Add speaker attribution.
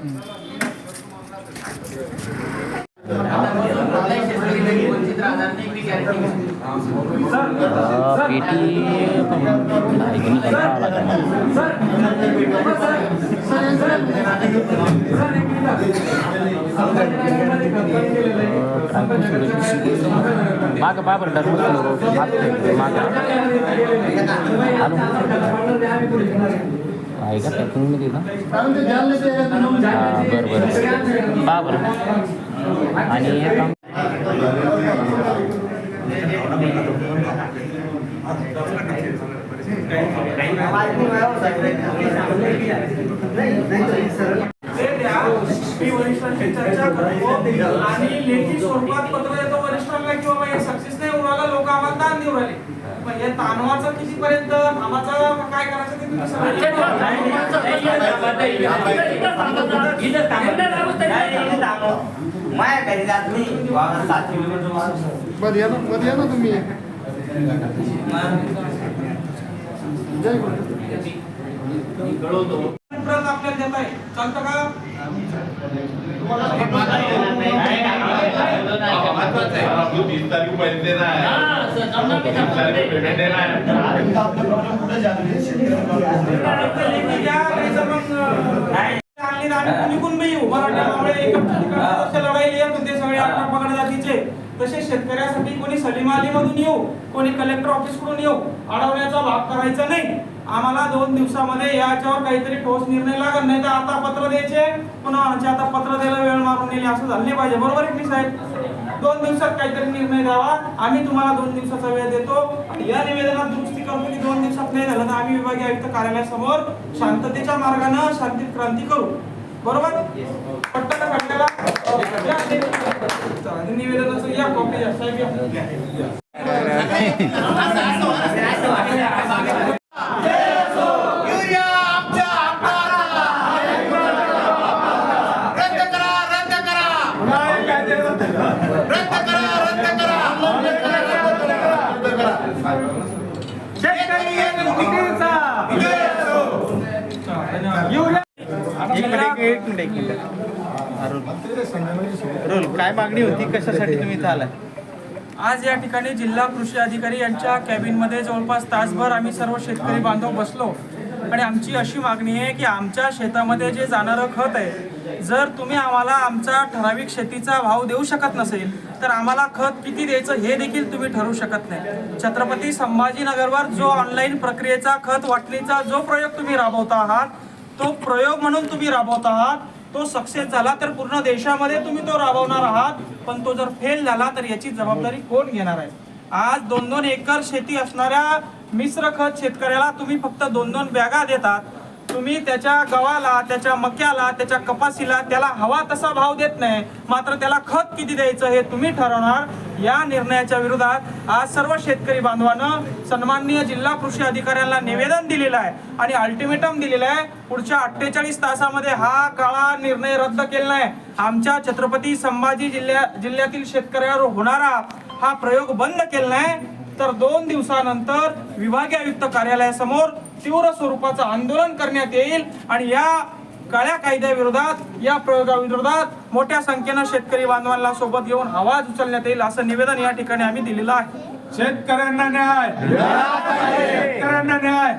Speaker 1: मागं बाबर मागं आहे का तुम्ही ना बरं बाबर आणि
Speaker 2: चर्चा करतो आणि लेखी स्वरूपात पत्र देतो वरिष्ठांना की बाबा हे सक्सेस नाही होणार, लोक आम्हाला ताण देऊ राहिले. पण हे ताणवाचं कितीपर्यंत आम्हाला काय करायचं ते तुम्ही
Speaker 3: तुम्ही
Speaker 2: आपल्याला देत आहे चालतं का? तसे शेतकऱ्यासाठी कोणी सलीम अली मधून येऊ, कोणी कलेक्टर ऑफिस कडून येऊ, अडवण्याचा भाग करायचा नाही. आम्हाला 2 दिवसामध्ये याच्यावर काहीतरी ठोस निर्णय लागत नाही तर आता पत्र द्यायचे पुन्हा आता पत्र द्यायला वेळ मारून नेले असं झालं नाही पाहिजे. बरोबर आहे की साहेब? 2 दिवसात काहीतरी निर्णय द्यावा. आम्ही तुम्हाला 2 दिवसाचा वेळ देतो आणि या निवेदनात दुरुस्ती करतो की 2 दिवसात नाही झालं तर आम्ही विभागीय आयुक्त कार्यालयासमोर शांततेच्या मार्गाने शांतीत क्रांती करू. बरोबर? निवेदनाचं या कॉपी साहेब
Speaker 3: काय मागणी होती, कशासाठी तुम्ही इथं आलाय?
Speaker 2: आज या ठिकाणी जिल्हा कृषी अधिकारी यांच्या कॅबिनमध्ये जवळपास तासभर आम्ही सर्व शेतकरी बांधव बसलो आणि आमची अशी मागणी आहे की आमच्या शेतामध्ये जे जाणारं खत आहे, जर तुम्ही आम्हाला आमचा ठराविक शेतीचा भाव देऊ शकत नसेल तर आम्हाला खत किती द्यायचं हे देखील तुम्ही ठरवू शकत नाही. छत्रपती संभाजीनगरवर जो ऑनलाईन प्रक्रियेचा खत वाटणीचा जो प्रयोग तुम्ही राबवता आहात, तो प्रयोग म्हणून तुम्ही राबवत आहात, तो सक्सेस झाला तर पूर्ण देशामध्ये तुम्ही तो राबवणार आहात. पण तो जर फेल झाला तर याची जबाबदारी कोण घेणार आहे? आज 2-2 एकर शेती असणाऱ्या मिश्र खत शेतकऱ्याला तुम्ही फक्त 2-2 बॅगा देतात. तुम्ही त्याच्या गव्हाला, त्याच्या मक्याला, त्याच्या कपासीला त्याला हवा तसा भाव देत नाही, मात्र त्याला खत किती द्यायचं हे तुम्ही ठरवणार. या निर्णयाच्या विरोधात आज सर्व शेतकरी बांधवांना सन्माननीय जिल्हा कृषी अधिकाऱ्यांना निवेदन दिलेलं आहे आणि अल्टिमेटम दिलेलं आहे. पुढच्या 48 तासामध्ये हा काळा निर्णय रद्द केला आहे. आमच्या छत्रपती संभाजी जिल्ह्यातील शेतकऱ्यावर होणारा हा प्रयोग बंद केला नाही तर 2 दिवसानंतर विभागीय आयुक्त कार्यालयासमोर तीव्र स्वरूपाचं आंदोलन करण्यात येईल आणि या काळ्या कायद्याविरोधात, या प्रयोगाविरोधात मोठ्या संख्येनं शेतकरी बांधवांना सोबत घेऊन आवाज उचलण्यात येईल असं निवेदन या ठिकाणी आम्ही दिलेलं आहे.
Speaker 3: शेतकऱ्यांना न्याय, शेतकऱ्यांना न्याय.